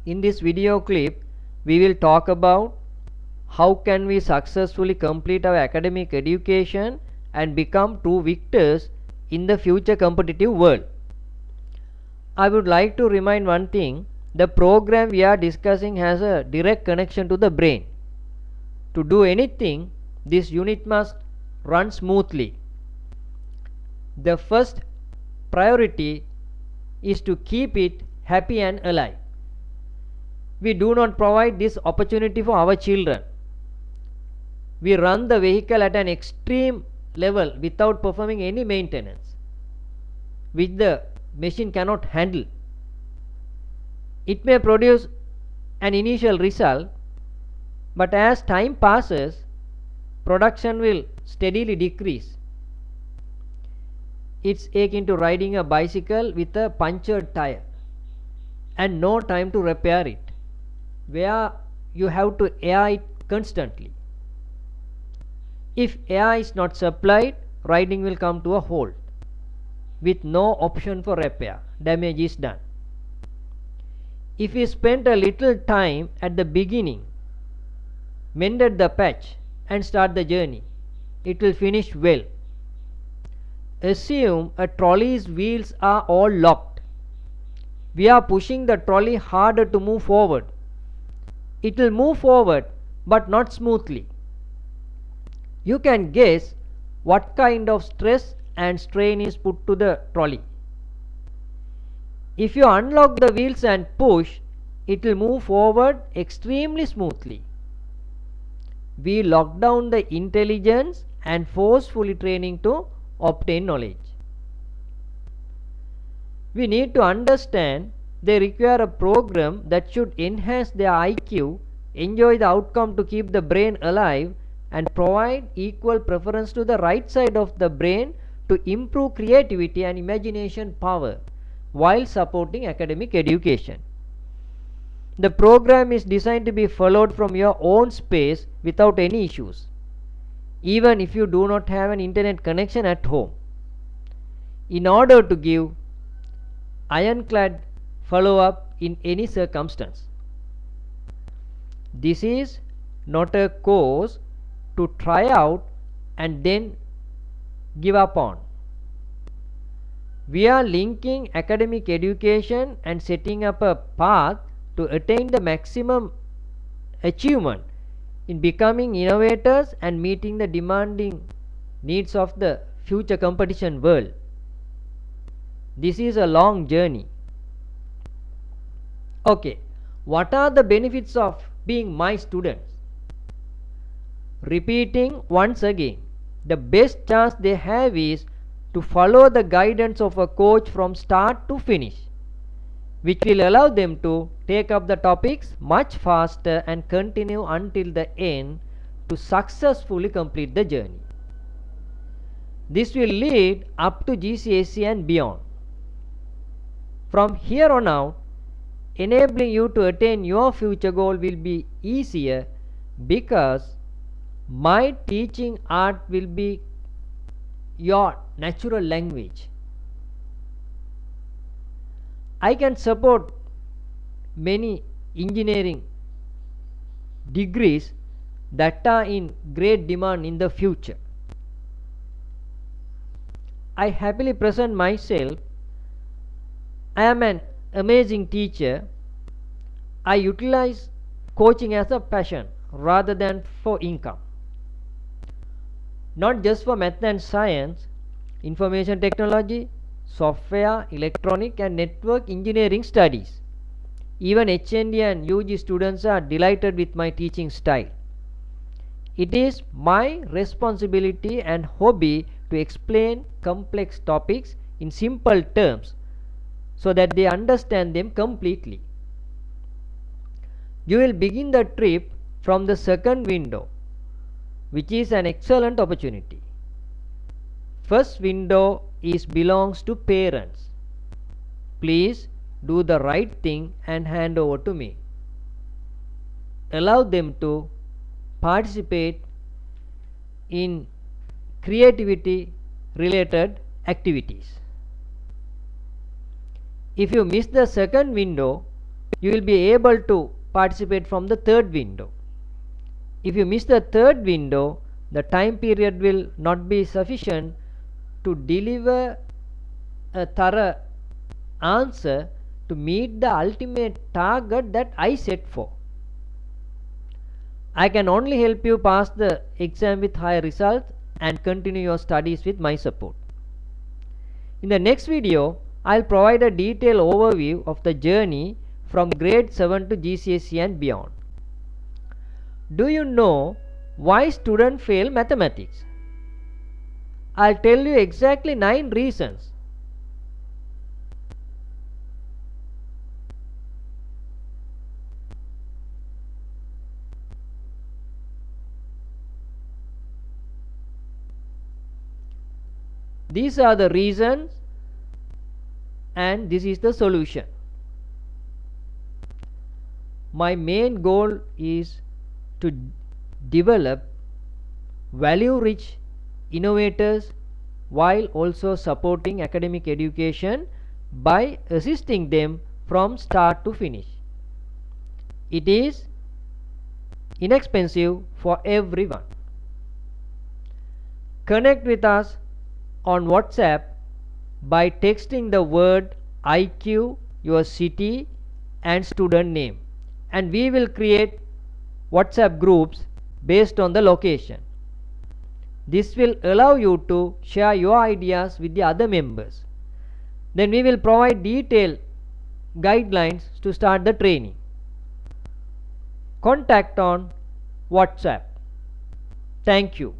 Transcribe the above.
In this video clip, we will talk about how can we successfully complete our academic education and become true victors in the future competitive world. I would like to remind one thing, the program we are discussing has a direct connection to the brain. To do anything, this unit must run smoothly. The first priority is to keep it happy and alive. We do not provide this opportunity for our children. We run the vehicle at an extreme level without performing any maintenance, which the machine cannot handle. It may produce an initial result, but as time passes, production will steadily decrease. It's akin to riding a bicycle with a punctured tire and no time to repair it, where you have to air it constantly. If air is not supplied, riding will come to a halt with no option for repair. Damage is done. If we spend a little time at the beginning, mended the patch and start the journey, it will finish well. Assume a trolley's wheels are all locked. We are pushing the trolley harder to move forward. It will move forward but not smoothly. You can guess what kind of stress and strain is put to the trolley. If you unlock the wheels and push, it will move forward extremely smoothly. We lock down the intelligence and forcefully training to obtain knowledge. We need to understand they require a program that should enhance their IQ, enjoy the outcome to keep the brain alive, and provide equal preference to the right side of the brain to improve creativity and imagination power while supporting academic education. The program is designed to be followed from your own space without any issues, even if you do not have an internet connection at home, in order to give ironclad follow-up in any circumstance. This is not a course to try out and then give up on. We are linking academic education and setting up a path to attain the maximum achievement in becoming innovators and meeting the demanding needs of the future competition world. This is a long journey. Okay, what are the benefits of being my students? Repeating once again, the best chance they have is to follow the guidance of a coach from start to finish, which will allow them to take up the topics much faster and continue until the end to successfully complete the journey. This will lead up to GCSE and beyond. From here on out, enabling you to attain your future goal will be easier because my teaching art will be your natural language. I can support many engineering degrees that are in great demand in the future. I happily present myself. I am an amazing teacher. I utilize coaching as a passion rather than for income. Not just for math and science, information technology, software, electronic and network engineering studies. Even HND and UG students are delighted with my teaching style. It is my responsibility and hobby to explain complex topics in simple terms so that they understand them completely. You will begin the trip from the second window, which is an excellent opportunity. First window belongs to parents. Please do the right thing and hand over to me. Allow them to participate in creativity related activities. If you miss the second window, you will be able to participate from the third window. If you miss the third window, the time period will not be sufficient to deliver a thorough answer to meet the ultimate target that I set for. I can only help you pass the exam with high results and continue your studies with my support. In the next video, I'll provide a detailed overview of the journey from grade 7 to GCSE and beyond. Do you know why students fail mathematics? I'll tell you exactly 9 reasons. These are the reasons and this is the solution. My main goal is to develop value-rich innovators while also supporting academic education by assisting them from start to finish. It is inexpensive for everyone. Connect with us on WhatsApp by texting the word IQ, your city and student name, and we will create WhatsApp groups based on the location. This will allow you to share your ideas with the other members. Then we will provide detailed guidelines to start the training. Contact on WhatsApp. Thank you.